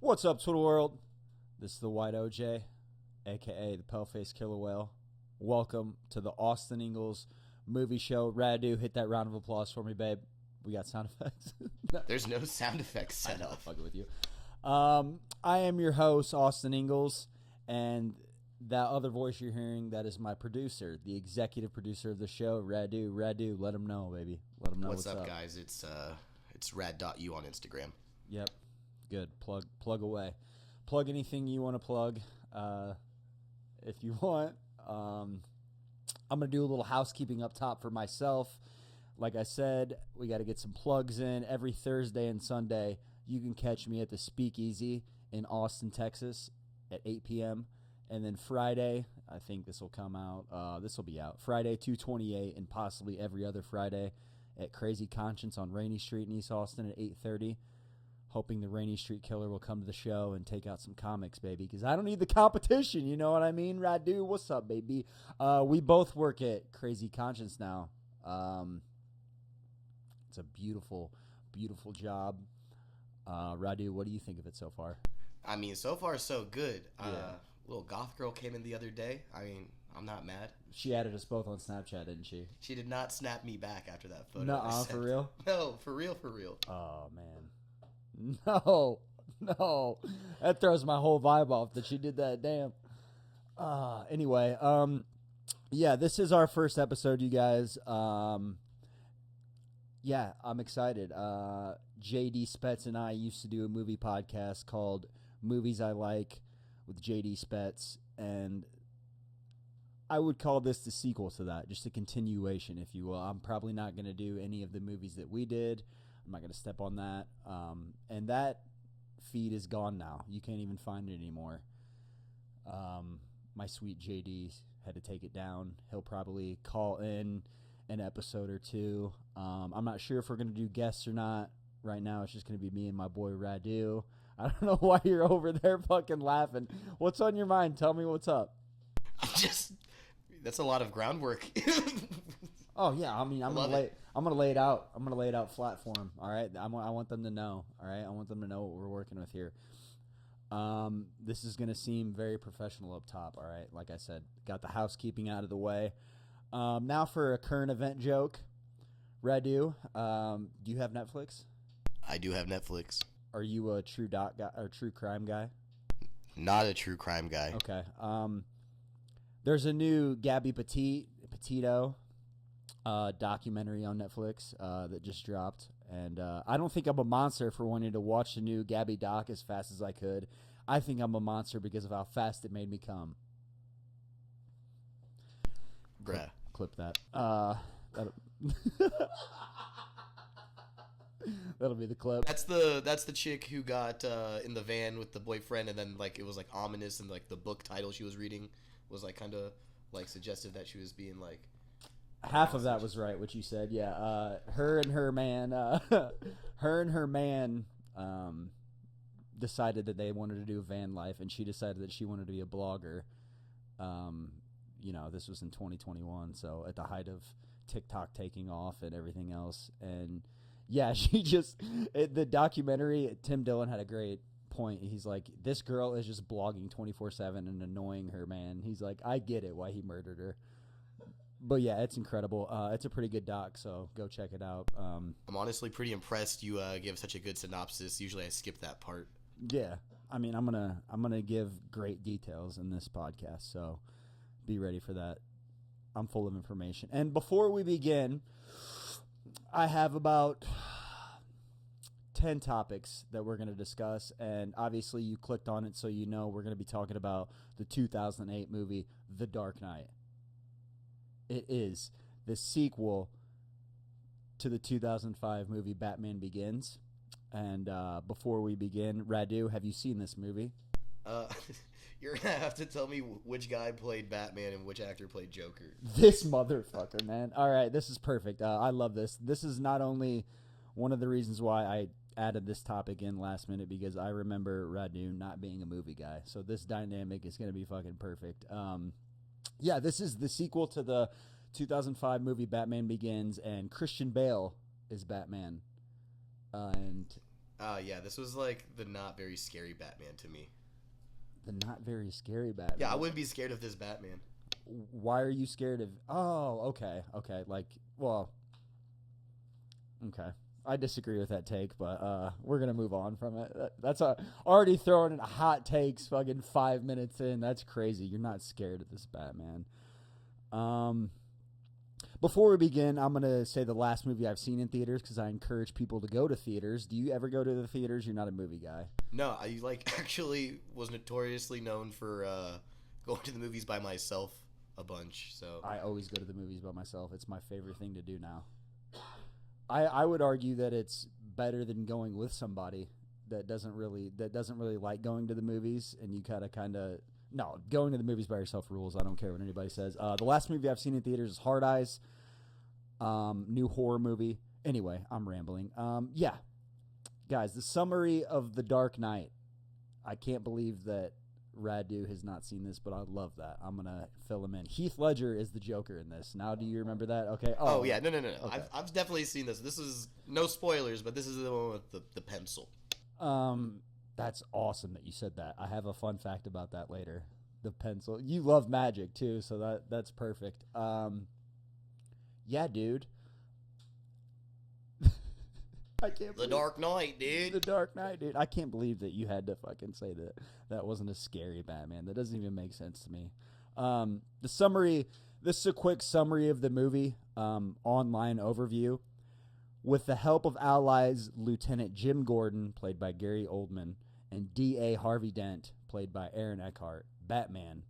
What's up, Twitter world? This is the White OJ, aka the Pale-Faced Killer Whale. Welcome to the Austin Ingels movie show. Radu, hit that round of applause for me, babe. We got sound effects. No. There's no sound effects set up. Fucking with you. I am your host, Austin Ingels, and that other voice you're hearing, that is my producer, the executive producer of the show, Radu. Radu, let him know, baby. Let him know what's up. Guys? It's rad.u on Instagram. Yep. Good. Plug away. Plug anything you want to plug if you want. I'm going to do a little housekeeping up top for myself. Like I said, we got to get some plugs in. Every Thursday and Sunday, you can catch me at the Speakeasy in Austin, Texas at 8 p.m. And then Friday, I think this will come out. This will be out. Friday, 2/28, and possibly every other Friday at Crazy Conscience on Rainy Street in East Austin at 8:30. Hoping the Rainy Street Killer will come to the show and take out some comics, baby, because I don't need the competition, you know what I mean? Radu, what's up, baby? We both work at Crazy Conscience now. It's a beautiful, beautiful job. Radu, what do you think of it so far? I mean, so far so good. Yeah. Little goth girl came in the other day. I mean, I'm not mad. She added us both on Snapchat, didn't she? She did not snap me back after that photo. Nuh-uh, for real? No, for real. Oh, man. No. That throws my whole vibe off that she did that. Damn. Anyway, yeah, this is our first episode, you guys. Yeah, I'm excited. JD Spetz and I used to do a movie podcast called Movies I Like with JD Spetz, and I would call this the sequel to that, just a continuation, if you will. I'm probably not going to do any of the movies that we did. I'm not going to step on that. And that feed is gone now. You can't even find it anymore. My sweet JD had to take it down. He'll probably call in an episode or two. I'm not sure if we're going to do guests or not. Right now, it's just going to be me and my boy Radu. I don't know why you're over there fucking laughing. What's on your mind? Tell me what's up. That's a lot of groundwork. Oh yeah, I mean, I'm gonna lay it out. I'm gonna lay it out flat for them. All right, I want them to know. All right, I want them to know what we're working with here. This is gonna seem very professional up top. All right, like I said, got the housekeeping out of the way. Now for a current event joke. Radu, do you have Netflix? I do have Netflix. Are you a true doc guy or true crime guy? Not a true crime guy. Okay. There's a new Gabby Petito documentary on Netflix that just dropped, and I don't think I'm a monster for wanting to watch the new Gabby doc as fast as I could. I think I'm a monster because of how fast it made me come. Bruh. Clip that. That'll be the clip. That's the chick who got in the van with the boyfriend, and then it was ominous, and the book title she was reading was kind of suggestive that she was being half of that was right, what you said. Yeah, her and her man decided that they wanted to do van life, and she decided that she wanted to be a blogger. This was in 2021, so at the height of TikTok taking off and everything else. And yeah, the documentary, Tim Dillon had a great point. He's like, this girl is just blogging 24/7 and annoying her man. He's like, I get it why he murdered her. But yeah, it's incredible. It's a pretty good doc, so go check it out. I'm honestly pretty impressed you give such a good synopsis. Usually I skip that part. Yeah, I mean, I'm gonna give great details in this podcast, so be ready for that. I'm full of information. And before we begin, I have about 10 topics that we're going to discuss, and obviously you clicked on it, so you know we're going to be talking about the 2008 movie The Dark Knight. It is the sequel to the 2005 movie Batman Begins. And before we begin, Radu, have you seen this movie? You're going to have to tell me which guy played Batman and which actor played Joker. This motherfucker, man. All right, this is perfect. I love this. This is not only one of the reasons why I added this topic in last minute, because I remember Radu not being a movie guy. So this dynamic is going to be fucking perfect. Yeah, this is the sequel to the 2005 movie Batman Begins, and Christian Bale is Batman. And Yeah, this was like the not very scary Batman to me. The not very scary Batman. Yeah, I wouldn't be scared of this Batman. Why are you scared of? Oh, okay. Like, well, okay. I disagree with that take, but we're gonna move on from it. That's already throwing in hot takes. Fucking 5 minutes in, that's crazy. You're not scared of this Batman. Before we begin, I'm gonna say the last movie I've seen in theaters because I encourage people to go to theaters. Do you ever go to the theaters? You're not a movie guy. No, I actually was notoriously known for going to the movies by myself a bunch. So I always go to the movies by myself. It's my favorite thing to do now. I would argue that it's better than going with somebody that doesn't really like going to the movies, and you kind of no, going to the movies by yourself rules. I don't care what anybody says. The last movie I've seen in theaters is Hard Eyes, new horror movie. Anyway, I'm rambling. Yeah, guys, the summary of The Dark Knight. I can't believe that Radu has not seen this, but I love that. I'm gonna fill him in. Heath Ledger is the Joker in this. Now, do you remember that? Okay. Oh yeah, no. Okay. I've definitely seen this. This is no spoilers, but this is the one with the pencil. That's awesome that you said that. I have a fun fact about that later. The pencil. You love magic too, so that's perfect. Yeah, dude. I can't. The Dark Knight, dude. The Dark Knight, dude. I can't believe that you had to fucking say that. That wasn't a scary Batman. That doesn't even make sense to me. The summary. This is a quick summary of the movie. Online overview. With the help of allies, Lieutenant Jim Gordon, played by Gary Oldman, and D.A. Harvey Dent, played by Aaron Eckhart, Batman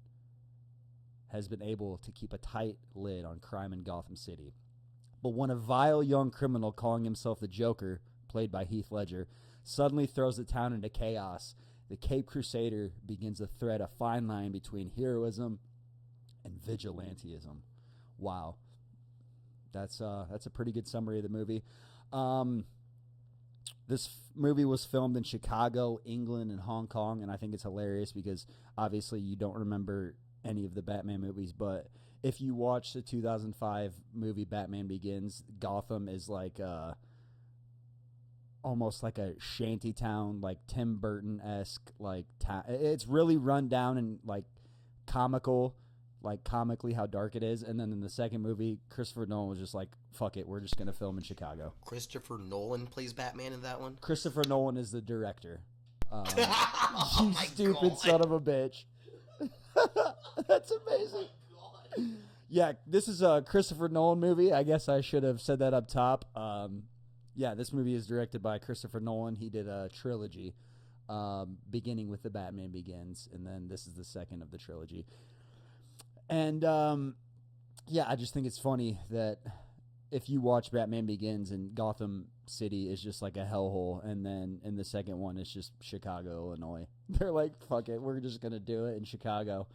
has been able to keep a tight lid on crime in Gotham City. But when a vile young criminal calling himself the Joker, played by Heath Ledger, suddenly throws the town into chaos, the Cape Crusader begins to thread a fine line between heroism and vigilantism. Wow. That's a pretty good summary of the movie. This movie was filmed in Chicago, England, and Hong Kong, and I think it's hilarious because obviously you don't remember any of the Batman movies, but if you watch the 2005 movie Batman Begins, Gotham is like almost like a shanty town, like Tim Burton-esque, like it's really run down and like comical. Like comically how dark it is, and then in the second movie, Christopher Nolan was just like, "Fuck it, we're just gonna film in Chicago." Christopher Nolan plays Batman in that one. Christopher Nolan is the director. Oh you my stupid God. son of a bitch! That's amazing. Yeah, this is a Christopher Nolan movie. I guess I should have said that up top. Yeah, this movie is directed by Christopher Nolan. He did a trilogy, beginning with The Batman Begins, and then this is the second of the trilogy. And, yeah, I just think it's funny that if you watch Batman Begins and Gotham City is just like a hellhole, and then in the second one it's just Chicago, Illinois. They're like, fuck it, we're just going to do it in Chicago.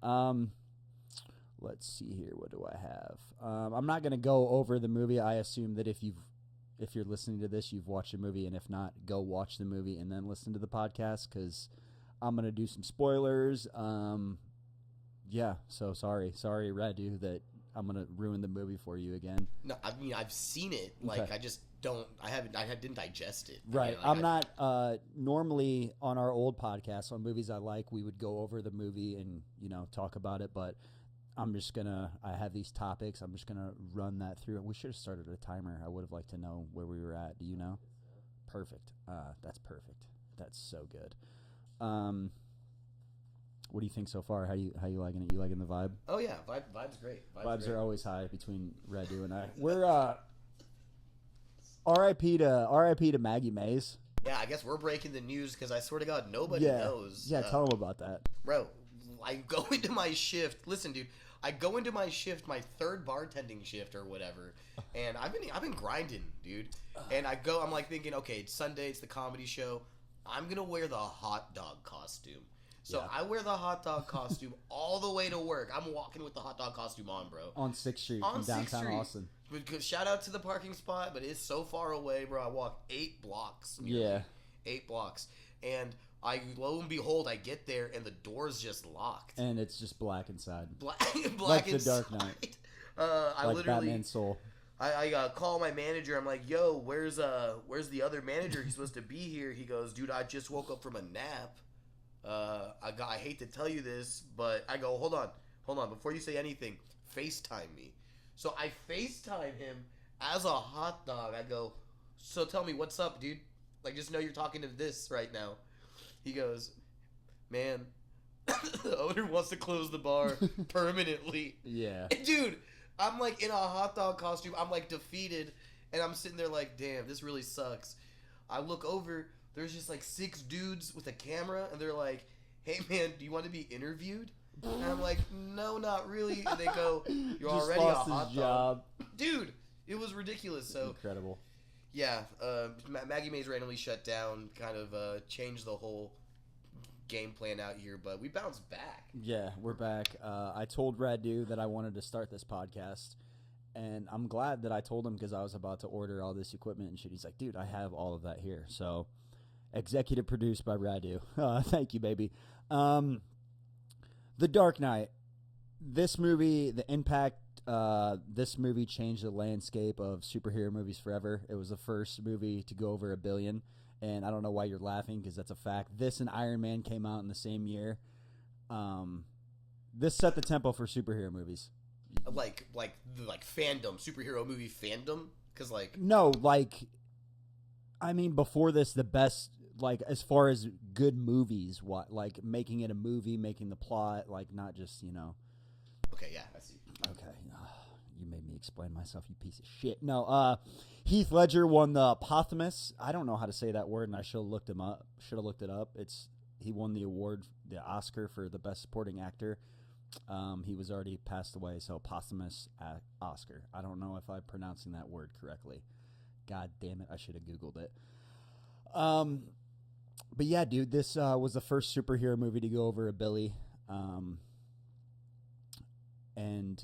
Let's see here. What do I have? I'm not going to go over the movie. I assume that if you're listening to this, you've watched the movie, and if not, go watch the movie and then listen to the podcast because I'm going to do some spoilers. Yeah, so sorry, Radu, that I'm gonna ruin the movie for you again. No, I mean I've seen it. Like Okay. I just don't. I didn't digest it. Right. I mean, like, I'm not normally on our old podcast on movies I like. We would go over the movie and talk about it, but I'm just gonna. I have these topics. I'm just gonna run that through. We should have started a timer. I would have liked to know where we were at. Do you know? Perfect. That's perfect. That's so good. What do you think so far? How you liking it? You liking the vibe? Oh yeah, vibe's great. Vibes are always high between Radu and I. We're R.I.P. to Maggie Mays. Yeah, I guess we're breaking the news because I swear to God, nobody knows. Yeah, tell them about that. Bro, I go into my shift. Listen, dude, I go into my shift, my third bartending shift or whatever, and I've been grinding, dude. And I'm like thinking, okay, it's Sunday, it's the comedy show. I'm gonna wear the hot dog costume. So Yeah. I wear the hot dog costume all the way to work. I'm walking with the hot dog costume on, bro. On 6th Street On in 6th downtown Street. Austin. Because shout out to the parking spot, but it's so far away, bro. I walk 8 blocks. Nearly. Yeah. 8 blocks. And lo and behold, I get there and the door's just locked. And it's just black inside. Black Like the inside. Dark Knight. I Like literally, Batman's soul. I call my manager. I'm like, yo, where's the other manager? He's supposed to be here. He goes, dude, I just woke up from a nap. I hate to tell you this, but I go, hold on, before you say anything, FaceTime me. So I FaceTime him as a hot dog. I go, so tell me what's up, dude. Like, just know you're talking to this right now. He goes, man, the owner wants to close the bar permanently. Yeah. And dude, I'm like in a hot dog costume. I'm like defeated, and I'm sitting there like, damn, this really sucks. I look over. There's just like 6 dudes with a camera, and they're like, hey man, do you want to be interviewed? And I'm like, no, not really. And they go, you're Just already a lost his hot job. dog. Dude, it was ridiculous. So Incredible. yeah, Maggie Mae's randomly shut down, kind of changed the whole game plan out here, but we bounced back. Yeah, we're back. I told Radu that I wanted to start this podcast, and I'm glad that I told him because I was about to order all this equipment and shit. He's like, dude, I have all of that here. So, executive produced by Radu. Thank you, baby. The Dark Knight. This movie, the impact, this movie changed the landscape of superhero movies forever. It was the first movie to go over $1 billion. And I don't know why you're laughing because that's a fact. This and Iron Man came out in the same year. This set the tempo for superhero movies. Like fandom, superhero movie fandom, because like No, like, I mean, before this, the best, like, as far as good movies, what, like, making it a movie, making the plot, like, not just, you know. okay, yeah, I see. Okay, you made me explain myself, you piece of shit. No, Heath Ledger won the posthumous. I don't know how to say that word, and I should have looked him up. Should have looked it up. He won the award, the Oscar for the best supporting actor. He was already passed away, so posthumous Oscar. I don't know if I'm pronouncing that word correctly. God damn it, I should have Googled it. But yeah, dude, this was the first superhero movie to go over $1 billion. And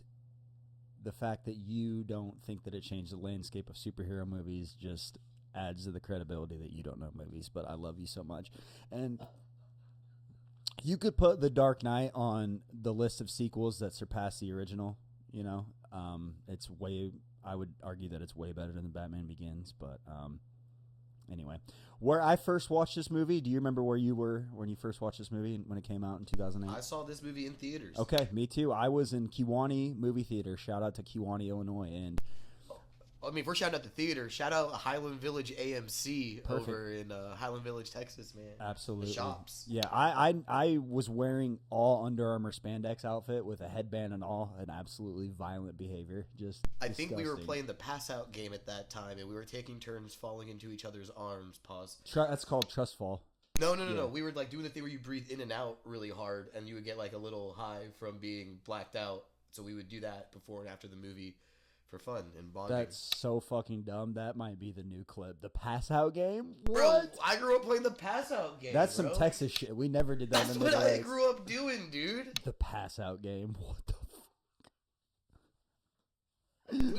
the fact that you don't think that it changed the landscape of superhero movies just adds to the credibility that you don't know movies. But I love you so much. And you could put The Dark Knight on the list of sequels that surpass the original. You know, it's way. I would argue that it's way better than the Batman Begins. But anyway, where I first watched this movie, do you remember where you were when you first watched this movie when it came out in 2008? I saw this movie in theaters. Okay, me too. I was in Kewanee Movie Theater. Shout out to Kewanee, Illinois. And I mean, if we're shouting out the theater, shout out Highland Village AMC Perfect. over in Highland Village, Texas, man. absolutely. The shops. Yeah, I was wearing all Under Armour spandex outfit with a headband and all, and absolutely violent behavior. Just I think we were disgusting. playing the pass out game at that time, and we were taking turns falling into each other's arms. Pause. That's called trust fall. No. Yeah. We were like doing the thing where you breathe in and out really hard, and you would get like a little high from being blacked out. So we would do that before and after the movie for fun and bonding. That's so fucking dumb. That might be the new clip. The pass out game? Bro, What? I grew up playing the pass out game. That's bro. some Texas shit. We never did that That's in the what I Midwest. grew up doing, dude. The pass out game. What the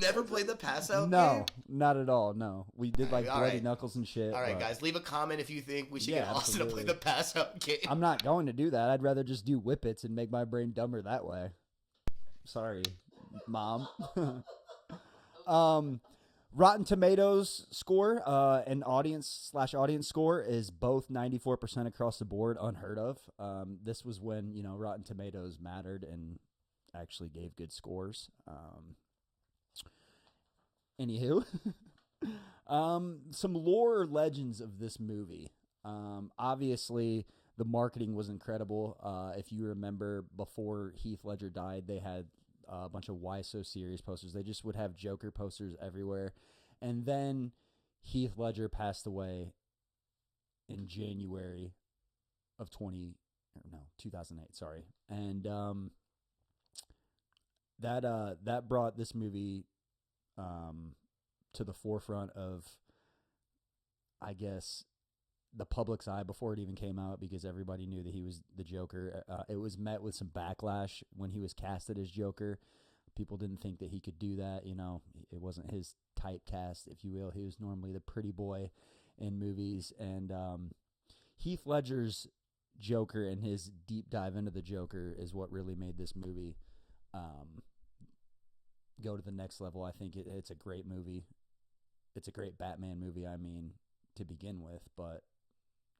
Never played the pass out game? No, not at all. No, we did like All bloody right. knuckles and shit. All right, but guys, leave a comment if you think we should Yeah, get Austin to play absolutely. the pass out game. I'm not going to do that. I'd rather just do whippets and make my brain dumber that way. Sorry, Mom. Rotten Tomatoes score and audience score is both 94% across the board, unheard of. This was when, you know, Rotten Tomatoes mattered and actually gave good scores. Anywho, some lore or legends of this movie. Obviously, the marketing was incredible. If you remember, before Heath Ledger died, they had a bunch of Why So Serious posters. They just would have Joker posters everywhere. And then Heath Ledger passed away in January of 2008, sorry. And that brought this movie to the forefront of, I guess, the public's eye before it even came out, because everybody knew that he was the Joker. It was met with some backlash when he was casted as Joker. People didn't think that he could do that. You know, it wasn't his typecast, if you will. He was normally the pretty boy in movies. And Heath Ledger's Joker and his deep dive into the Joker is what really made this movie go to the next level. I think it's a great movie. It's a great Batman movie. I mean, to begin with. But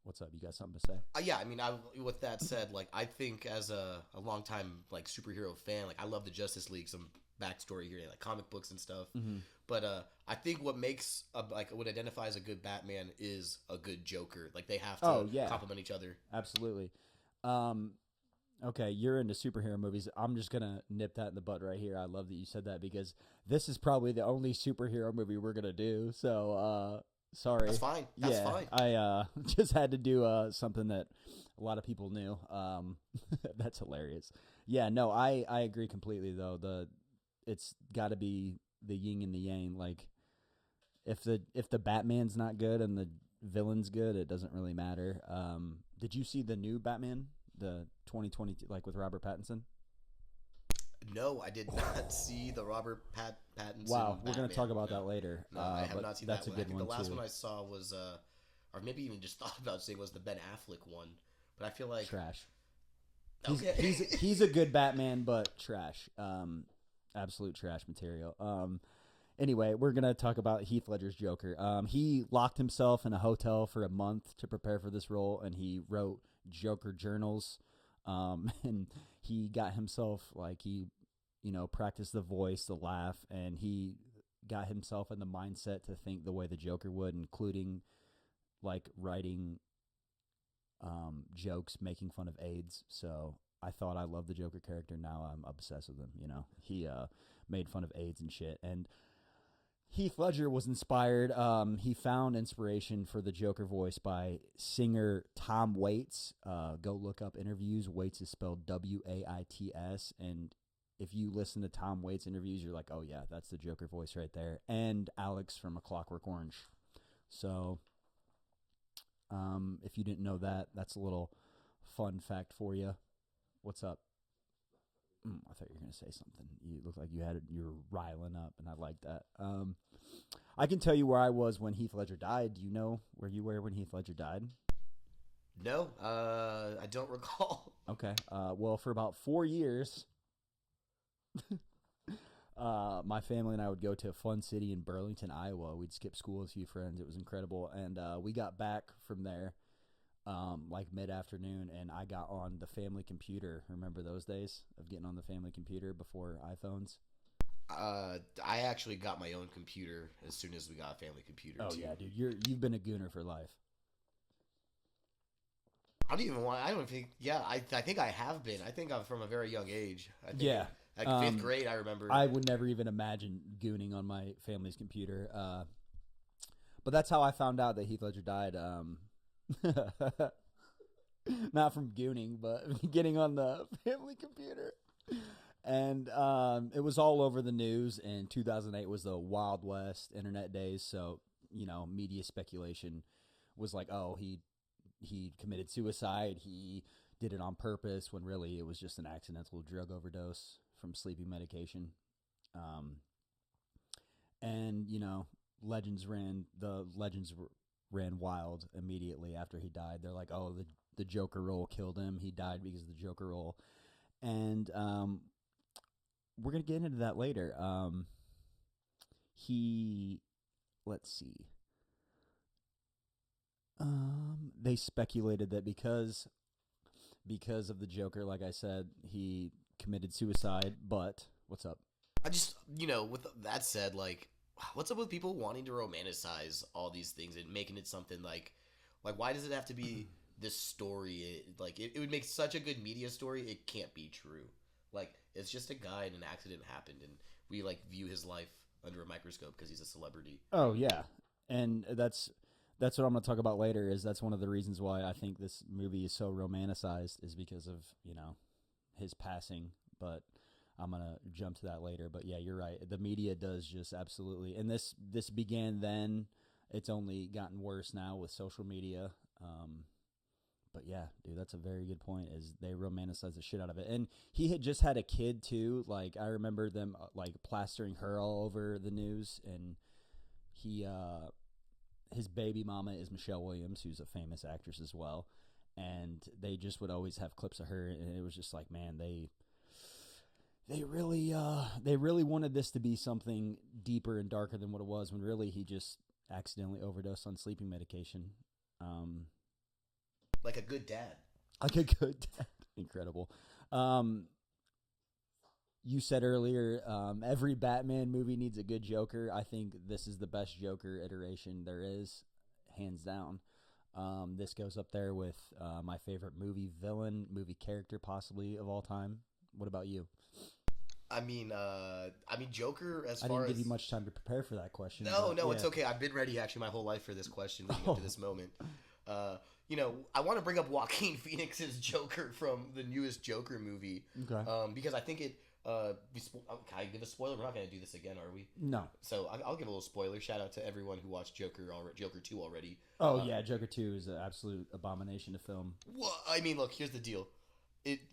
what's up? You got something to say? Yeah, I mean, with that said, like I think as a longtime like superhero fan, like I love the Justice League. Some backstory here, like comic books and stuff. Mm-hmm. But I think what makes like what identifies a good Batman is a good Joker. Like they have to complement each other. Absolutely. Okay, you're into superhero movies. I'm just gonna nip that in the bud right here. I love that you said that because this is probably the only superhero movie we're gonna do. So sorry. That's fine. That's fine. I just had to do something that a lot of people knew. That's hilarious. Yeah, no, I agree completely though. It's got to be the yin and the yang. Like if the Batman's not good and the villain's good, it doesn't really matter. Did you see the new Batman, the 2022, like with Robert Pattinson? No, I did not see the Robert Pattinson. Wow, we're going to Batman. talk about that later. No, I have not seen that's that a one. good one. The last too. one I saw was, or maybe even just thought about seeing was the Ben Affleck one. But I feel like trash. Okay. He's a good Batman, but trash. Absolute trash material. Anyway, we're gonna talk about Heath Ledger's Joker. He locked himself in a hotel for a month to prepare for this role, and he wrote Joker journals. And he got himself practiced the voice, the laugh, and he got himself in the mindset to think the way the Joker would, including like writing jokes making fun of AIDS. So I thought I loved the Joker character. Now I'm obsessed with him. He made fun of AIDS and shit. And Heath Ledger was inspired. He found inspiration for the Joker voice by singer Tom Waits. Go look up interviews. Waits is spelled Waits. And if you listen to Tom Waits interviews, you're like, oh yeah, that's the Joker voice right there. And Alex from A Clockwork Orange. So if you didn't know that, that's a little fun fact for you. What's up? I thought you were going to say something. You looked like you were riling up, and I like that. I can tell you where I was when Heath Ledger died. Do you know where you were when Heath Ledger died? No, I don't recall. Okay. Well, for about 4 years, my family and I would go to a fun city in Burlington, Iowa. We'd skip school with a few friends. It was incredible. And we got back from there like mid-afternoon, and I got on the family computer. Remember those days of getting on the family computer before iPhones? I actually got my own computer as soon as we got a family computer. Oh, too. yeah, dude. You've been a gooner for life. I don't think. Yeah, I think I have been. I think I'm from a very young age. I think Yeah. Like fifth grade, I remember. I would never even imagine gooning on my family's computer. But that's how I found out that Heath Ledger died. Not from gooning, but getting on the family computer. And it was all over the news. And 2008 was the Wild West internet days. So, media speculation was like, oh, he committed suicide. He did it on purpose, when really it was just an accidental drug overdose from sleeping medication. And legends ran wild immediately after he died. They're like, oh, the Joker role killed him. He died because of the Joker role. And we're gonna get into that later. Let's see. They speculated that because of the Joker, like I said, he committed suicide. But what's up? I just, with that said, like, what's up with people wanting to romanticize all these things and making it something like why does it have to be this story? It would make such a good media story. It can't be true. Like, it's just a guy and an accident happened, and we view his life under a microscope because he's a celebrity. Oh yeah, and that's what I'm going to talk about later. Is that's one of the reasons why I think this movie is so romanticized, is because of his passing. But I'm going to jump to that later. But yeah, you're right. The media does just absolutely, and this began then. It's only gotten worse now with social media. But yeah, dude, that's a very good point. Is they romanticize the shit out of it, and he had just had a kid too. Like, I remember them plastering her all over the news, and he his baby mama is Michelle Williams, who's a famous actress as well, and they just would always have clips of her, and it was just like, man, they really wanted this to be something deeper and darker than what it was, when really he just accidentally overdosed on sleeping medication. Um, Like a good dad. like a good dad. Incredible. You said earlier, every Batman movie needs a good Joker. I think this is the best Joker iteration there is, hands down. This goes up there with my favorite movie villain, movie character possibly of all time. What about you? I mean, Joker. As I far didn't as give you much time to prepare for that question. no, but no, yeah. it's okay. I've been ready actually my whole life for this question leading up to this moment. I want to bring up Joaquin Phoenix's Joker from the newest Joker movie. Okay. Because I think it. Can I give a spoiler? We're not going to do this again, are we? No. So I'll give a little spoiler. Shout out to everyone who watched Joker 2 already. Oh yeah, Joker 2 is an absolute abomination to film. Well, I mean, look, here's the deal.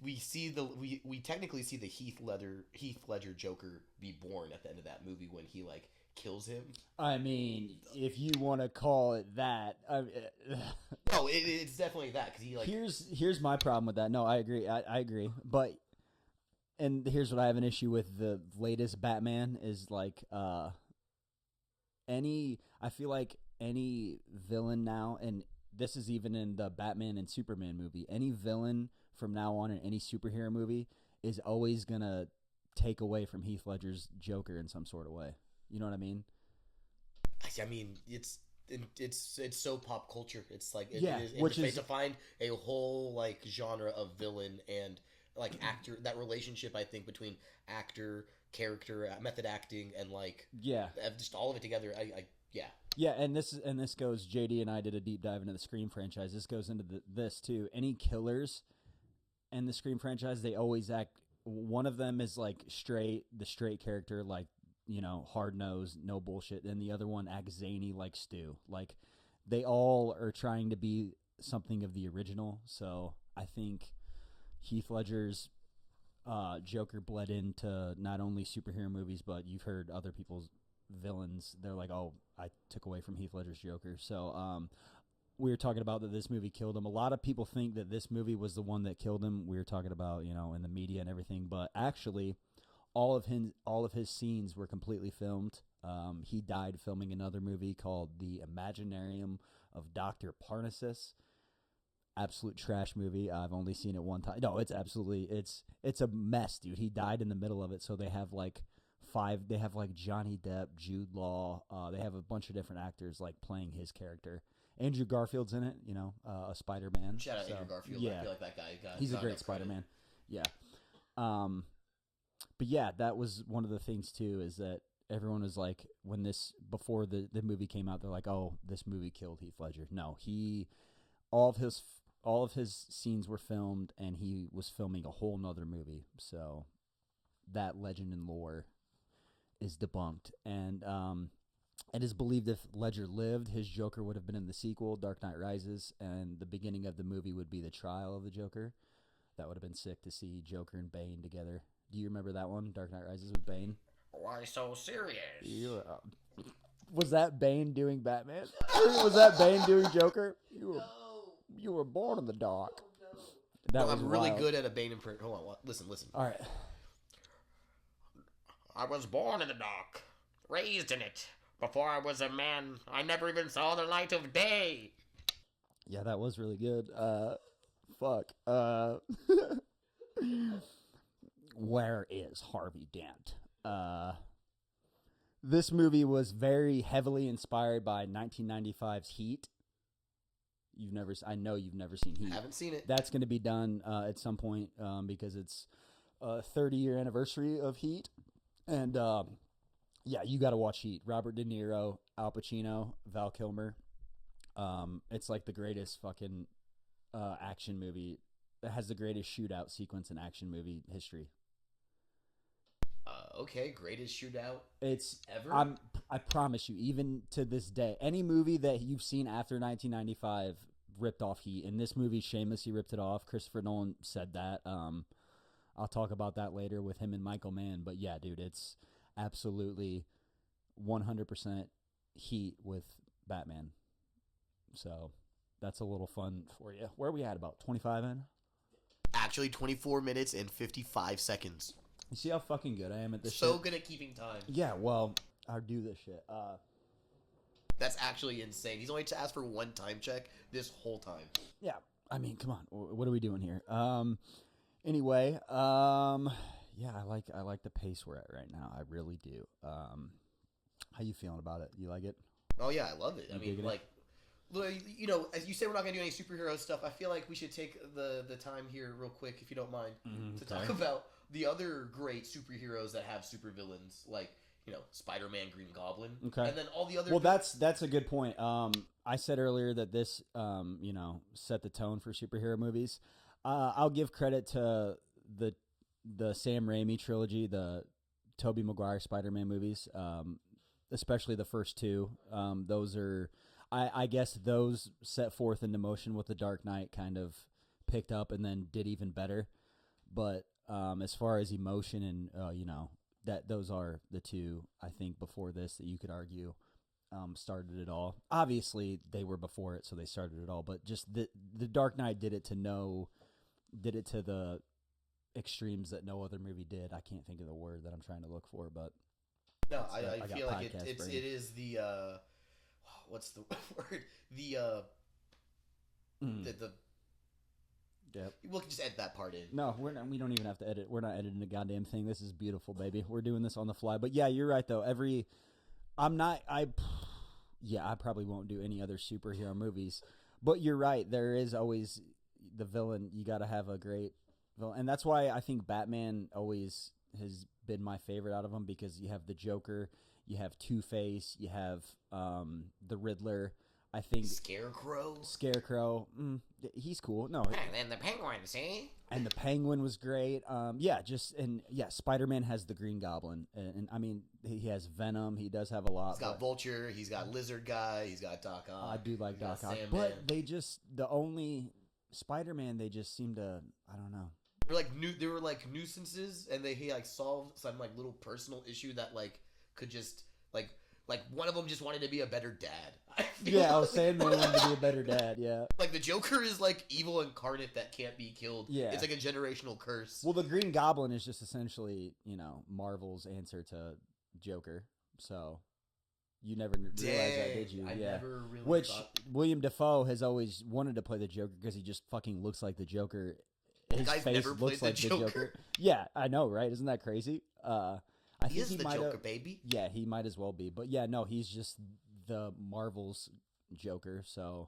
We technically see the Heath Ledger Joker be born at the end of that movie when he like kills him. I mean, if you want to call it that, No, it's definitely that because he like. Here's my problem with that. No, I agree. I agree, but. And here's what I have an issue with the latest Batman is like I feel like any villain now, and this is even in the Batman and Superman movie, any villain from now on in any superhero movie is always gonna take away from Heath Ledger's Joker in some sort of way. You know what I mean? I mean, it's so pop culture. It's like which is to find a whole like genre of villain and like actor, that relationship I think between actor, character, method acting, and like just all of it together. And this goes. JD and I did a deep dive into the Scream franchise. This goes into this too. Any killers in the Scream franchise, they always act. One of them is like the straight character, like hard nosed, no bullshit, and the other one acts zany like Stu. Like they all are trying to be something of the original. So I think Heath Ledger's Joker bled into not only superhero movies, but you've heard other people's villains. They're like, oh, I took away from Heath Ledger's Joker. So we were talking about that this movie killed him. A lot of people think that this movie was the one that killed him. We were talking about, in the media and everything, but actually all of his scenes were completely filmed. He died filming another movie called The Imaginarium of Dr. Parnassus. Absolute trash movie. I've only seen it one time. No, it's a mess, dude. He died in the middle of it. So they have like Johnny Depp, Jude Law. They have a bunch of different actors like playing his character. Andrew Garfield's in it, a Spider-Man. Shout out Andrew Garfield. Yeah. I feel like that guy he's a great Spider-Man. Yeah. But yeah, that was one of the things too, is that everyone was like, before the movie came out, they're like, oh, this movie killed Heath Ledger. No, all of his scenes were filmed, and he was filming a whole nother movie. So that legend and lore is debunked. And it is believed if Ledger lived, his Joker would have been in the sequel, Dark Knight Rises, and the beginning of the movie would be the trial of the Joker. That would have been sick to see Joker and Bane together. Do you remember that one, Dark Knight Rises with Bane? Why so serious? Was that Bane doing Batman? Was that Bane doing Joker? You were born in the dark. That was I'm really good at a Bane impression. Hold on, listen. All right. I was born in the dark, raised in it. Before I was a man, I never even saw the light of day. Yeah, that was really good. Fuck. Where is Harvey Dent? This movie was very heavily inspired by 1995's Heat. I know you've never seen Heat. I haven't seen it. That's going to be done at some point because it's a 30-year anniversary of Heat. And yeah, you got to watch Heat. Robert De Niro, Al Pacino, Val Kilmer. It's like the greatest fucking action movie. It has the greatest shootout sequence in action movie history. Okay, greatest shootout ever. I promise you, even to this day, any movie that you've seen after 1995 ripped off Heat, and this movie shamelessly ripped it off. Christopher Nolan said that. I'll talk about that later with him and Michael Mann. But yeah, dude, it's absolutely 100% Heat with Batman. So that's a little fun for you. Where are we at? About 25 in? Actually, 24 minutes and 55 seconds. You see how fucking good I am at this So shit? good at keeping time. Yeah, well, I do this shit. That's actually insane. He's only to ask for one time check this whole time. Yeah, I mean, come on. What are we doing here? Anyway, yeah, I like the pace we're at right now. I really do. How you feeling about it? You like it? Oh yeah, I love it. I mean, digging it? like, you know, as you say, we're not gonna do any superhero stuff. I feel like we should take the time here, real quick, if you don't mind, to talk about the other great superheroes that have supervillains, like Spider-Man, Green Goblin, Okay. and then all the other. Well, that's a good point. I said earlier that this, set the tone for superhero movies. I'll give credit to the Sam Raimi trilogy, the Tobey Maguire Spider-Man movies, especially the first two. Those are, I guess, those set forth into motion what the Dark Knight kind of picked up and then did even better. But as far as emotion and that those are the two I think before this that you could argue started it all. Obviously, they were before it, so they started it all. But just the Dark Knight did it to the extremes that no other movie did. I can't think of the word that I'm trying to look for, but No, I I got feel like podcast brain. it is the what's the word? The the Yep. we'll just edit that part in. No, we don't even have to edit. We're not editing a goddamn thing. This is beautiful, baby. We're doing this on the fly. But yeah, you're right though. I probably won't do any other superhero movies. But you're right. There is always the villain. You got to have a great villain. And that's why I think Batman always has been my favorite out of them, because you have the Joker, you have Two-Face, you have the Riddler. I think Scarecrow. He's cool. No, And then the Penguin, see? and the Penguin was great. Spider-Man has the Green Goblin, and I mean he has Venom. He does have a lot. He's got Vulture. He's got Lizard Guy. He's got Doc Ock. I do like Doc Ock, Sandman. but the only Spider-Man they just seem to, I don't know. They were like nuisances, and he like solved some like little personal issue that like could just like one of them just wanted to be a better dad. I was saying they wanted to be a better dad. Yeah. Like the Joker is like evil incarnate that can't be killed. Yeah. It's like a generational curse. Well, the Green Goblin is just essentially, Marvel's answer to Joker. So you never realized that, did you? I never really Which thought... William Dafoe has always wanted to play the Joker because he just fucking looks like the Joker. His face looks like the Joker. Yeah, I know, right? Isn't that crazy? I think he the Joker, baby. Yeah, he might as well be. But yeah, no, he's just the Marvel's Joker. So,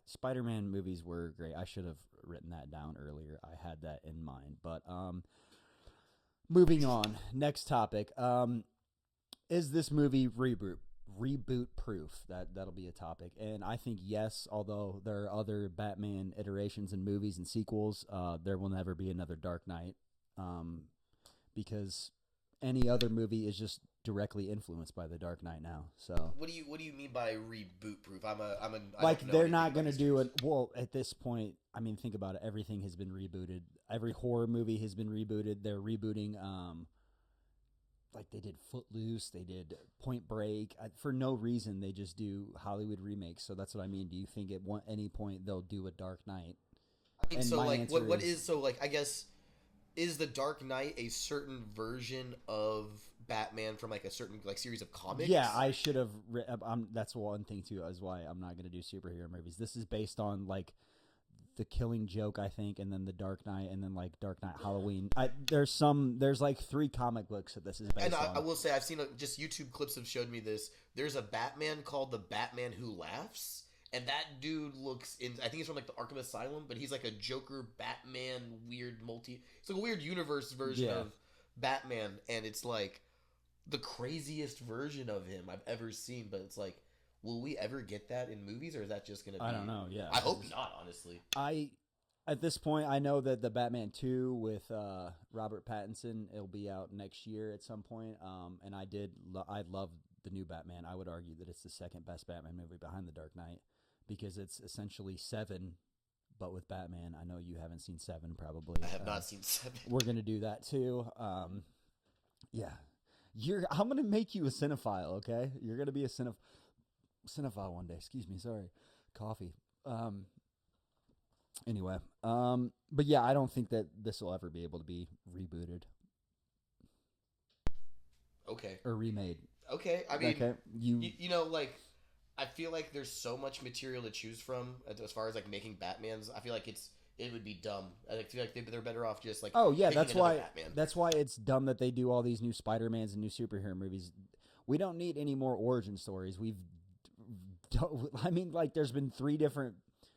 Spider-Man movies were great. I should have written that down earlier. I had that in mind. But moving on, next topic. Is this movie reboot proof? That'll be a topic. And I think yes, although there are other Batman iterations and movies and sequels, there will never be another Dark Knight. Because any other movie is just directly influenced by the Dark Knight now. So what do you mean by reboot proof? I they're not going to do it. Well, at this point, I mean, think about it. Everything has been rebooted. Every horror movie has been rebooted. They're rebooting, like they did Footloose, they did Point Break. For no reason, they just do Hollywood remakes. So that's what I mean. Do you think at any point they'll do a Dark Knight? I think so. Like, what is so like? I guess. Is the Dark Knight a certain version of Batman from like a certain like series of comics? Yeah, I should have. That's one thing too, is why I'm not going to do superhero movies. This is based on like the Killing Joke, I think, and then the Dark Knight, and then like Dark Knight Halloween. There's like 3 comic books that this is based on. And I will say, I've seen just YouTube clips have showed me this. There's a Batman called the Batman Who Laughs. And that dude looks I think he's from like the Arkham Asylum, but he's like a Joker, Batman, weird it's like a weird universe version of Batman, and it's like the craziest version of him I've ever seen. But it's like, will we ever get that in movies, or is that just gonna be? I don't know. Yeah, I hope not. Honestly, at this point, I know that the Batman 2 with Robert Pattinson, it'll be out next year at some point. And I love the new Batman. I would argue that it's the second best Batman movie behind the Dark Knight, because it's essentially 7, but with Batman. I know you haven't seen 7, probably. I have not seen 7. We're gonna do that too. I'm gonna make you a cinephile. Okay, you're gonna be a cinephile one day. Excuse me. Sorry, coffee. Anyway, but yeah, I don't think that this will ever be able to be rebooted. Okay. or remade. Okay. I mean, Okay, you know, like, I feel like there's so much material to choose from as far as like making Batmans. I feel like it would be dumb. I feel like they're better off just like Oh yeah, picking that's another why. Batman. That's why it's dumb that they do all these new Spider-Mans and new superhero movies. We don't need any more origin stories. I mean, like, there's been 3 different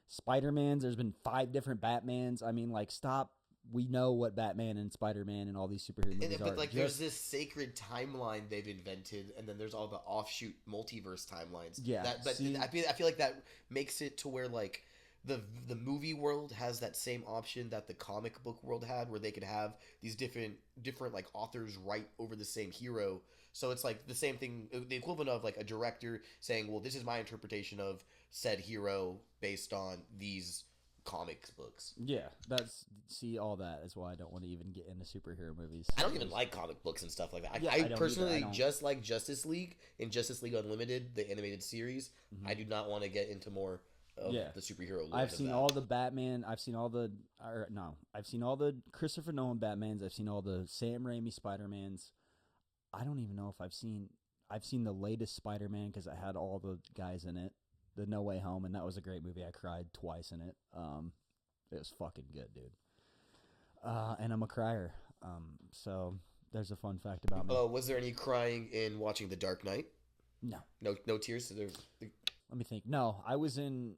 Spider-Mans. There's been 5 different Batmans. I mean, like, stop. We know what Batman and Spider-Man and all these superhero movies But are. like, there's this sacred timeline they've invented, and then there's all the offshoot multiverse timelines. Yeah, But see- I feel like that makes it to where like the movie world has that same option that the comic book world had, where they could have these different like authors write over the same hero. So it's like the same thing, the equivalent of like a director saying, "Well, this is my interpretation of said hero based on these comics books." Yeah, all that is why I don't want to even get into superhero movies. I don't even like comic books and stuff like that. Yeah, I I don't personally either. I don't. just like Justice League and Justice League Unlimited, the animated series. I do not want to get into more of Yeah. the superhero. I've seen all the Batman. I've seen all the Christopher Nolan Batmans. I've seen all the Sam Raimi Spider-Mans. I don't even know if I've seen the latest Spider-Man because I had all the guys in it. The No Way Home, and that was a great movie. I cried twice in it. It was fucking good, dude. And I'm a crier. So there's a fun fact about me. Was there any crying in watching The Dark Knight? No. No tears. Let me think. No, I was in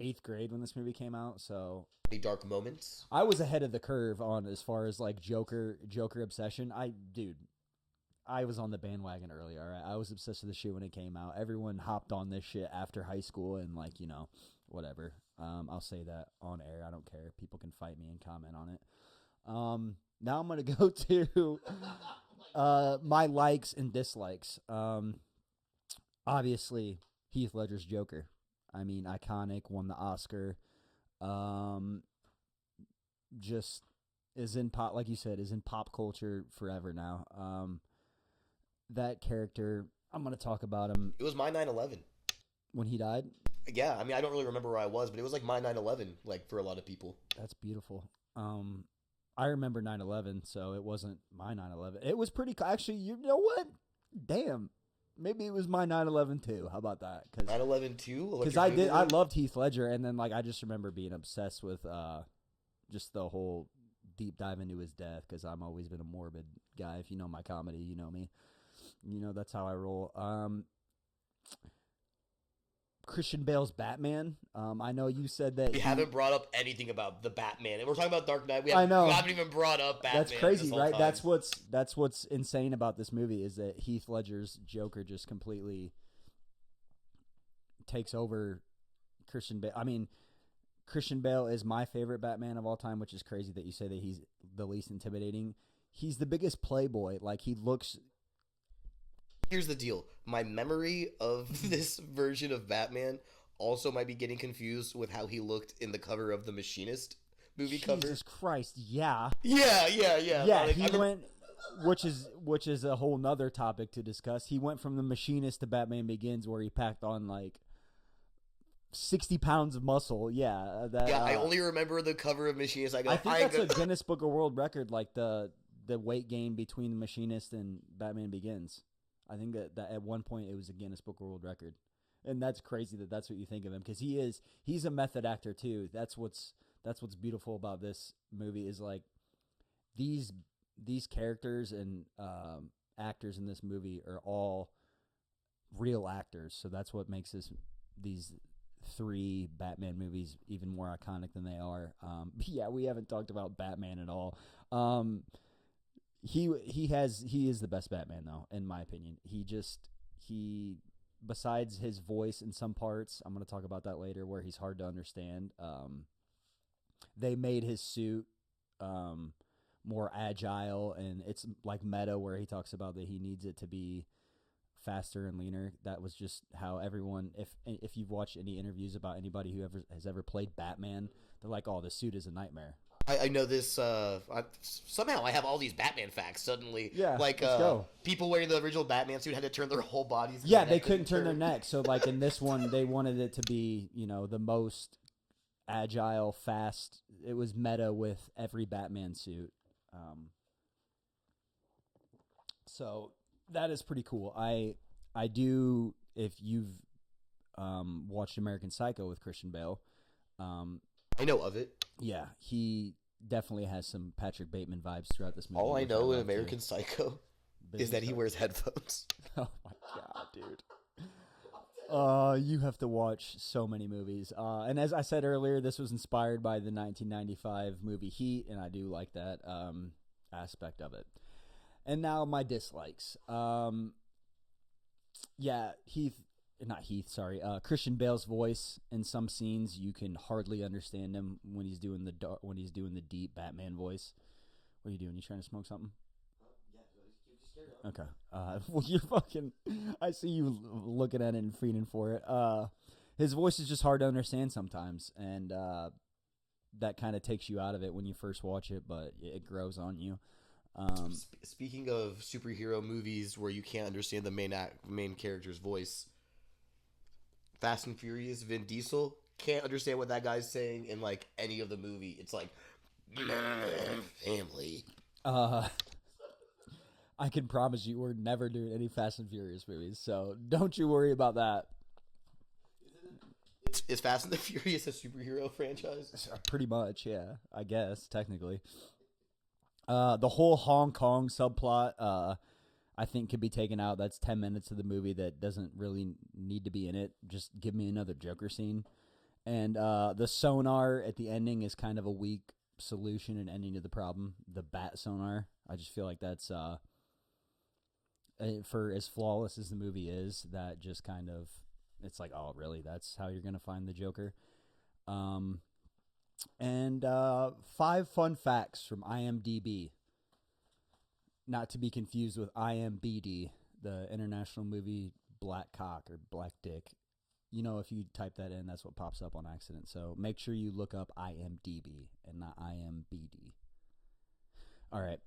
8th grade when this movie came out, so Any dark moments? I was ahead of the curve on as far as like Joker obsession. I was on the bandwagon early, all right? I was obsessed with the shit when it came out. Everyone hopped on this shit after high school and, like, whatever. I'll say that on air. I don't care. People can fight me and comment on it. Now I'm going to go to my likes and dislikes. Obviously, Heath Ledger's Joker. I mean, iconic, won the Oscar. Just is in pop, like you said, is in pop culture forever now. That character, I'm going to talk about him. It was my 9/11. When he died? Yeah, I mean, I don't really remember where I was, but it was like my 9/11, like for a lot of people. That's beautiful. I remember 9/11, so it wasn't my 9/11. It was pretty. Actually, you know what? Damn, maybe it was my 9/11 too. How about that? 9/11 too. Because I loved Heath Ledger, and then like I just remember being obsessed with just the whole deep dive into his death. Because I've always been a morbid guy. If you know my comedy, you know me. You know that's how I roll. Christian Bale's Batman. I know you said that we haven't brought up anything about the Batman, and we're talking about Dark Knight. I know. We haven't even brought up Batman. That's crazy, this whole right? time. That's what's insane about this movie is that Heath Ledger's Joker just completely takes over Christian Bale. I mean, Christian Bale is my favorite Batman of all time, which is crazy that you say that he's the least intimidating. He's the biggest playboy. Like, he looks... Here's the deal. My memory of this version of Batman also might be getting confused with how he looked in the cover of the Machinist movie cover. Jesus Christ, yeah. Yeah. Yeah, Like, he went... Which is a whole nother topic to discuss. He went from the Machinist to Batman Begins, where he packed on, like, 60 pounds of muscle. Yeah. I only remember the cover of Machinist. I think that's a Guinness Book of World Record, like the weight gain between the Machinist and Batman Begins. I think that at one point it was a Guinness Book of World Record, and that's crazy that that's what you think of him, because he's a method actor too. That's what's beautiful about this movie is like these characters and actors in this movie are all real actors. So that's what makes these 3 Batman movies even more iconic than they are. Yeah, we haven't talked about Batman at all. He is the best Batman though, in my opinion. He besides his voice in some parts, I'm going to talk about that later, where he's hard to understand. They made his suit more agile, and it's like meta, where he talks about that he needs it to be faster and leaner. That was just how everyone, if you've watched any interviews about anybody who has ever played Batman, they're like, "Oh, the suit is a nightmare." I know this. Somehow I have all these Batman facts suddenly. Yeah, like let's go. People wearing the original Batman suit had to turn their whole bodies. Yeah, they couldn't turn their neck. So, like in this one, they wanted it to be, the most agile, fast. It was meta with every Batman suit. So That is pretty cool. I do. If you've watched American Psycho with Christian Bale, I know of it. yeah, he definitely has some Patrick Bateman vibes throughout this movie. All I which know in love, too. American Psycho is Business that he card. wears headphones. Oh my god, dude. You have to watch so many movies. And as I said earlier, this was inspired by the 1995 movie Heat, and I do like that aspect of it. And now my dislikes. Yeah, Christian Bale's voice in some scenes you can hardly understand him when he's doing the deep Batman voice. What are you doing? You trying to smoke something? Okay. Well, you're fucking. I see you looking at it and feeding for it. His voice is just hard to understand sometimes, and that kind of takes you out of it when you first watch it, but it grows on you. Speaking of superhero movies where you can't understand the main character's voice, Fast and Furious, Vin Diesel can't understand what that guy's saying in like any of the movie. It's like family. I can promise you we're never doing any Fast and Furious movies, so don't you worry about that. Is Fast and the Furious a superhero franchise? Pretty much, yeah. I guess technically. The whole Hong Kong subplot, I think, could be taken out. That's 10 minutes of the movie that doesn't really need to be in it. Just give me another Joker scene. And the sonar at the ending is kind of a weak solution and ending to the problem. The bat sonar. I just feel like that's, for as flawless as the movie is, that just kind of, it's like, oh, really? That's how you're going to find the Joker? And 5 fun facts from IMDb. Not to be confused with IMBD, the International Movie Black Cock or Black Dick. You know, if you type that in, that's what pops up on accident. So make sure you look up IMDb and not IMBD. All right.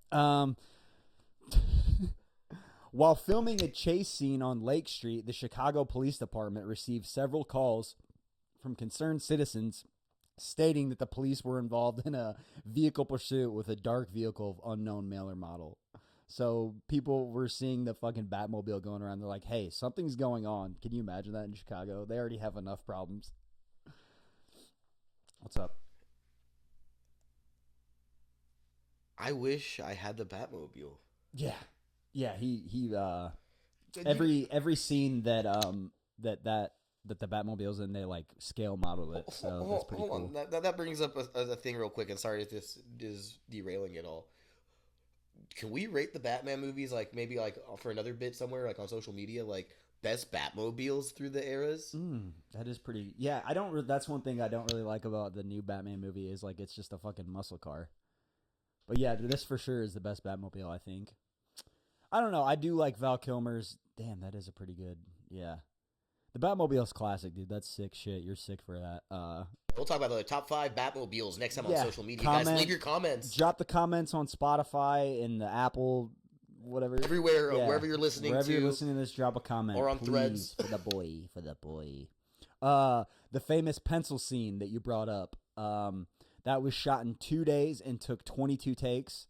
While filming a chase scene on Lake Street, the Chicago Police Department received several calls from concerned citizens stating that the police were involved in a vehicle pursuit with a dark vehicle of unknown mailer model. So people were seeing the fucking Batmobile going around. They're like, hey, something's going on. Can you imagine that in Chicago? They already have enough problems. What's up? I wish I had the Batmobile. Yeah. Yeah, he every scene that the Batmobile's in, they like scale model it. So that's pretty cool. That brings up a thing real quick, and sorry if this is derailing it all. Can we rate the Batman movies like maybe like for another bit somewhere like on social media like best Batmobiles through the eras? That is pretty. Yeah, I don't. That's one thing I don't really like about the new Batman movie is like it's just a fucking muscle car. But yeah, this for sure is the best Batmobile, I think. I don't know. I do like Val Kilmer's. Damn, that is a pretty good. Yeah. The Batmobile's classic, dude. That's sick shit. You're sick for that. We'll talk about the top 5 Batmobiles next time on social media. Comment, Guys, leave your comments. Drop the comments on Spotify and the Apple, whatever. Everywhere, wherever you're listening Wherever you're listening to this, drop a comment. Or on please, Threads. For the boy. The famous pencil scene that you brought up. That was shot in 2 days and took 22 takes.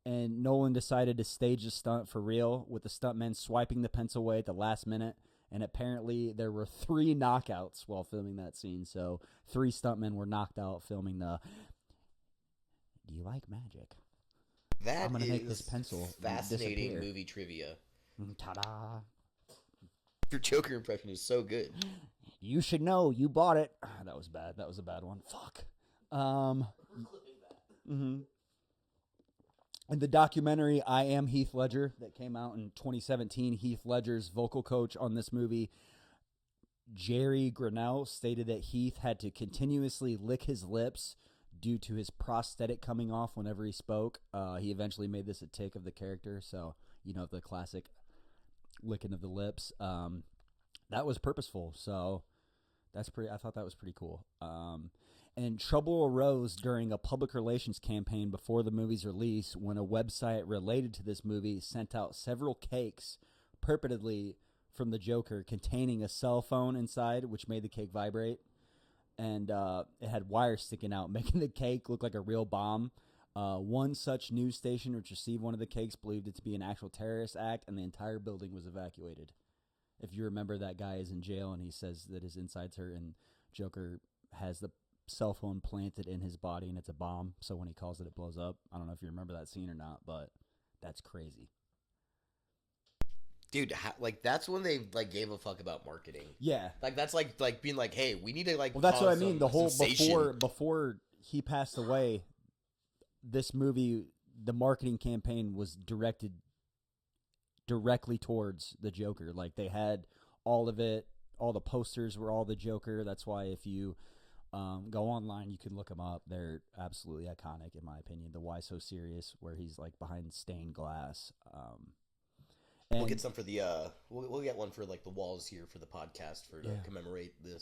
And Nolan decided to stage the stunt for real with the stuntmen swiping the pencil away at the last minute. And apparently there were 3 knockouts while filming that scene. So 3 stuntmen were knocked out filming the Do you like magic? I'm going to make this pencil fascinating disappear. Movie trivia. Ta-da. Your Joker impression is so good. You should know. You bought it. That was bad. That was a bad one. Fuck. In the documentary I Am Heath Ledger that came out in 2017, Heath Ledger's vocal coach on this movie, Jerry Grinnell, stated that Heath had to continuously lick his lips due to his prosthetic coming off whenever he spoke. He eventually made this a tick of the character, so, you know, the classic licking of the lips. That was purposeful, so I thought that was pretty cool. And trouble arose during a public relations campaign before the movie's release when a website related to this movie sent out several cakes purportedly from the Joker containing a cell phone inside, which made the cake vibrate. And it had wires sticking out, making the cake look like a real bomb. One such news station which received one of the cakes believed it to be an actual terrorist act, and the entire building was evacuated. If you remember, that guy is in jail, and he says that his insides hurt, and Joker has the cell phone planted in his body, and it's a bomb, so when he calls it, it blows up. I don't know if you remember that scene or not, but that's crazy. Dude, like that's when they like gave a fuck about marketing. Yeah. Like that's like being like, hey, we need to like. Well, that's what I mean. The whole sensation. before he passed away, this movie, the marketing campaign was directed directly towards the Joker. Like they had all of it. All the posters were all the Joker. That's why if you go online, you can look them up. They're absolutely iconic, in my opinion. The Why So Serious, where he's like behind stained glass. And We'll get some for the we'll get one for like the walls here for the podcast to commemorate the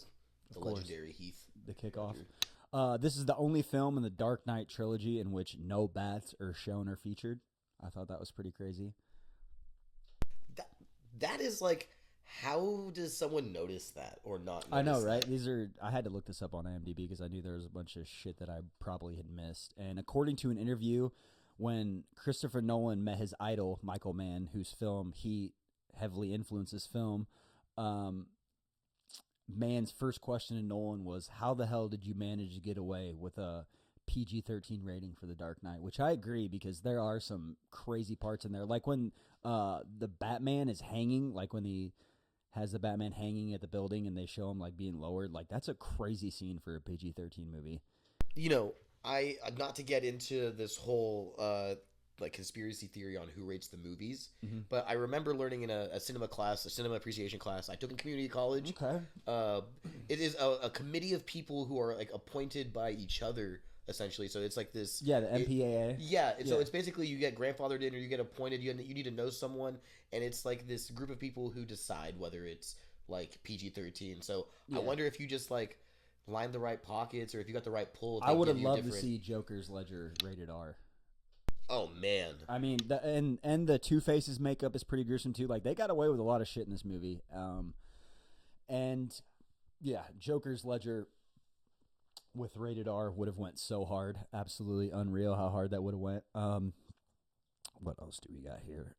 legendary Heath. The kickoff. This is the only film in the Dark Knight trilogy in which no bats are shown or featured. I thought that was pretty crazy. That is like, how does someone notice that or not? I know, right? I had to look this up on IMDb because I knew there was a bunch of shit that I probably had missed. And according to an interview, when Christopher Nolan met his idol, Michael Mann, whose film Heat heavily influenced his film, Mann's first question to Nolan was, how the hell did you manage to get away with a PG-13 rating for The Dark Knight? Which I agree, because there are some crazy parts in there. Like when the Batman is hanging, like when he has the Batman hanging at the building and they show him like being lowered, like that's a crazy scene for a PG-13 movie. You know, I not to get into this whole like conspiracy theory on who rates the movies, but I remember learning in a cinema appreciation class I took in community college. Okay. It is a committee of people who are like appointed by each other, essentially. So it's like this. Yeah, the MPAA. So it's basically you get grandfathered in or you get appointed. You need to know someone, and it's like this group of people who decide whether it's like PG-13. So I wonder if you just like line the right pockets or if you got the right pull. I would have loved to see Joker's Ledger rated R. Oh man! I mean, and the Two-Face's makeup is pretty gruesome too. Like they got away with a lot of shit in this movie. And yeah, Joker's Ledger with rated R would have went so hard. Absolutely unreal how hard that would have went. What else do we got here?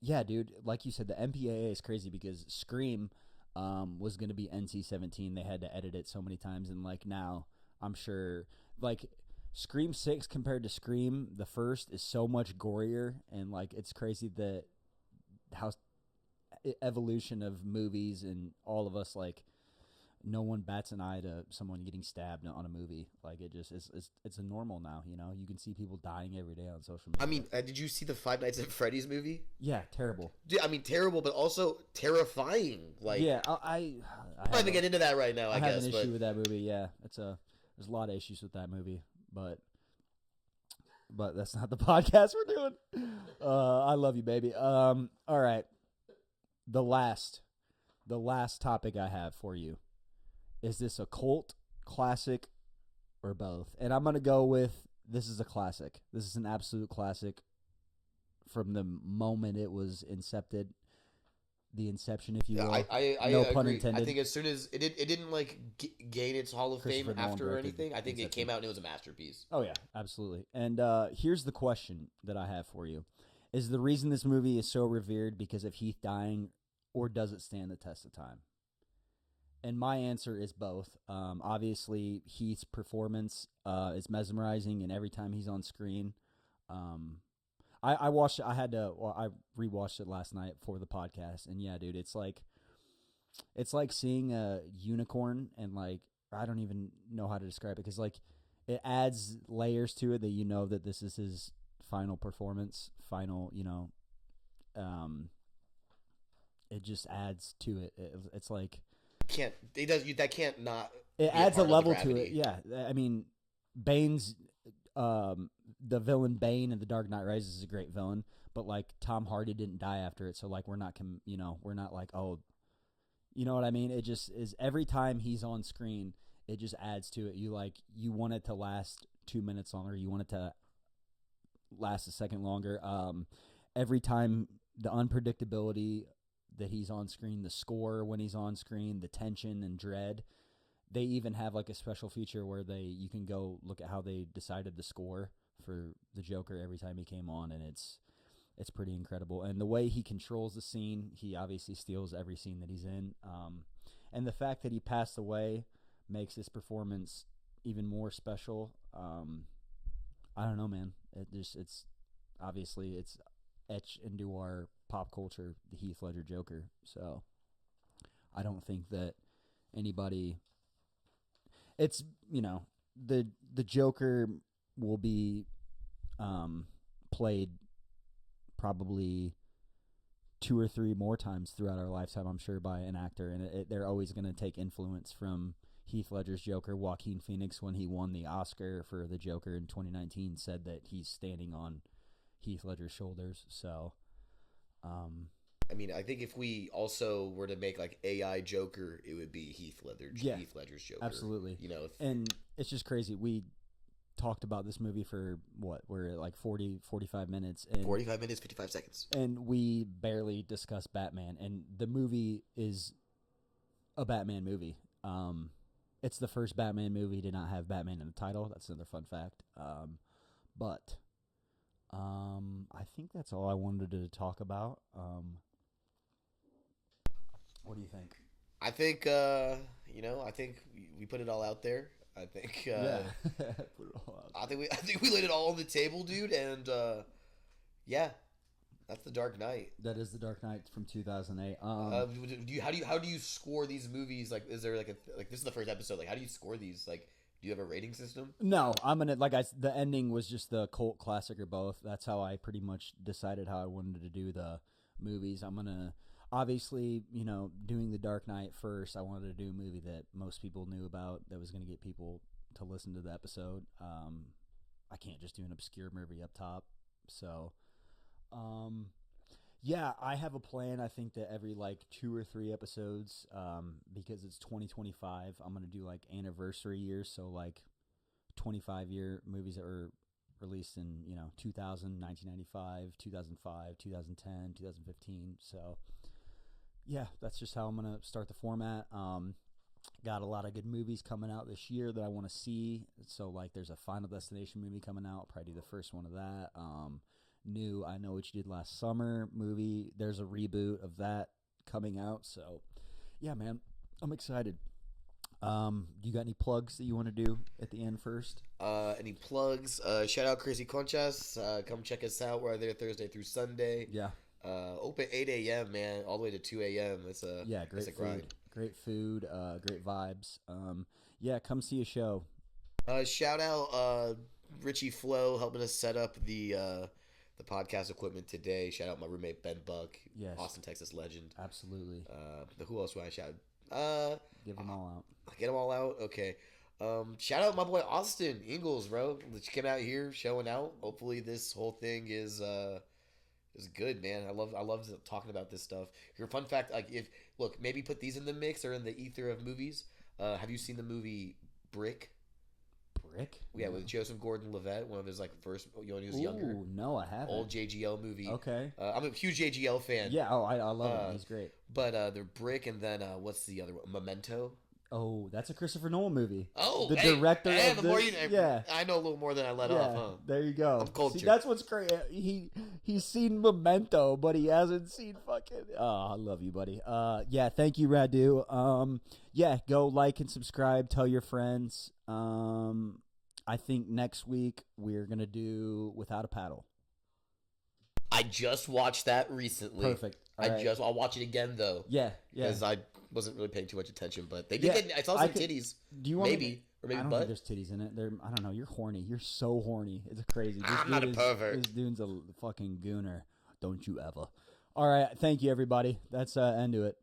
Yeah, dude, like you said, the MPAA is crazy because Scream was going to be NC-17. They had to edit it so many times, and like now, I'm sure like Scream 6 compared to Scream the first is so much gorier, and like it's crazy that how evolution of movies and all of us, like no one bats an eye to someone getting stabbed on a movie. Like it just it's a normal now. You know, you can see people dying every day on social media. I mean, did you see the Five Nights at Freddy's movie? Yeah, terrible. Dude, I mean, terrible, but also terrifying. Like, yeah, I'm not even get into that right now. I guess have an issue with that movie. Yeah, there's a lot of issues with that movie, but that's not the podcast we're doing. I love you, baby. All right, the last topic I have for you. Is this a cult, classic, or both? And I'm going to go with this is a classic. This is an absolute classic from the moment it was incepted. The inception, if you will. I no agree. pun intended. I think as soon as it didn't like gain its Hall of Fame after or anything. I think it came out and it was a masterpiece. Oh, yeah, absolutely. And here's the question that I have for you. Is the reason this movie is so revered because of Heath dying, or does it stand the test of time? And my answer is both. Obviously, Heath's performance is mesmerizing, and every time he's on screen, I watched. I rewatched it last night for the podcast, and yeah, dude, it's like seeing a unicorn, and like I don't even know how to describe it because like it adds layers to it that you know that this is his final performance, it just adds to it. It's like. That can't not. It adds a level to it. Yeah, I mean, Bane's the villain Bane in The Dark Knight Rises is a great villain, but like Tom Hardy didn't die after it, so like we're not like, oh, you know what I mean? It just is every time he's on screen, it just adds to it. You want it to last 2 minutes longer. You want it to last a second longer. Every time the unpredictability that he's on screen, the score when he's on screen, the tension and dread. They even have like a special feature where you can go look at how they decided the score for the Joker every time he came on, and it's pretty incredible. And the way he controls the scene, he obviously steals every scene that he's in. And the fact that he passed away makes this performance even more special. I don't know, man. It's obviously it's etched into our pop culture, the Heath Ledger Joker. So I don't think that anybody. It's the Joker will be played probably 2 or 3 more times throughout our lifetime, I'm sure, by an actor, and they're always going to take influence from Heath Ledger's Joker. Joaquin Phoenix, when he won the Oscar for the Joker in 2019, said that he's standing on Heath Ledger's shoulders. So, I mean, I think if we also were to make like AI Joker, it would be Heath Ledger's Joker. Absolutely. And it's just crazy. We talked about this movie for we're at like 45 minutes. And 45 minutes, 55 seconds. And we barely discussed Batman. And the movie is a Batman movie. It's the first Batman movie to not have Batman in the title. That's another fun fact. But I think that's all I wanted to talk about. What do you think? I think, I think we put it all out there. I think, Put it all out. I think we laid it all on the table, dude. And yeah, that's The Dark Knight. That is The Dark Knight from 2008. How do you score these movies? Like, is there like this is the first episode? Like, how do you score these? Like, do you have a rating system? No, I'm gonna the ending was just the cult classic or both. That's how I pretty much decided how I wanted to do the movies. I'm gonna. Obviously, doing The Dark Knight first, I wanted to do a movie that most people knew about that was going to get people to listen to the episode. I can't just do an obscure movie up top. So, yeah, I have a plan. I think that every 2 or 3 episodes, because it's 2025, I'm going to do anniversary years. So 25-year movies that were released in 2000, 1995, 2005, 2010, 2015. So yeah, that's just how I'm going to start the format. Got a lot of good movies coming out this year that I want to see. So there's a Final Destination movie coming out. I'll probably do the first one of that. New I Know What You Did Last Summer movie. There's a reboot of that coming out. So yeah, man, I'm excited. Do you got any plugs that you want to do at the end first? Any plugs? Shout out Crazy Conchas. Come check us out. We're there Thursday through Sunday. Yeah. Open 8 a.m., man, all the way to 2 a.m. It's a great grind. Food. Great food, great vibes. Yeah, come see a show. Shout out Richie Flo helping us set up the podcast equipment today. Shout out my roommate Ben Buck, yes. Austin, Texas legend. Absolutely. Who else would I shout? Give them all out. Get them all out. Okay. Shout out my boy Austin Ingels, bro. Let's get out here showing out. Hopefully this whole thing is good, man. I love talking about this stuff. Your fun fact, maybe put these in the mix or in the ether of movies. Have you seen the movie Brick? Brick? Yeah, with Joseph Gordon-Levitt, one of his first when he was younger. No, I haven't. Old JGL movie. Okay. I'm a huge JGL fan. Yeah, I love him. He's great. But they're Brick, and then what's the other one? Memento. Oh, that's a Christopher Nolan movie. Oh, the director of yeah. I know a little more than I let off, huh? There you go. I'm cultured. See, that's what's great. He's seen Memento, but he hasn't seen fucking... Oh, I love you, buddy. Yeah, thank you, Radu. Yeah, go like and subscribe. Tell your friends. I think next week we're going to do Without a Paddle. I just watched that recently. Perfect. I'll watch it again, though. Yeah. Because I wasn't really paying too much attention, but they did get... I saw some titties. Do you want maybe? Or maybe I don't butt? think there's titties in it. I don't know. You're horny. You're so horny. It's crazy. I'm not a pervert. This dude's a fucking gooner. Don't you ever. All right. Thank you, everybody. That's end to it.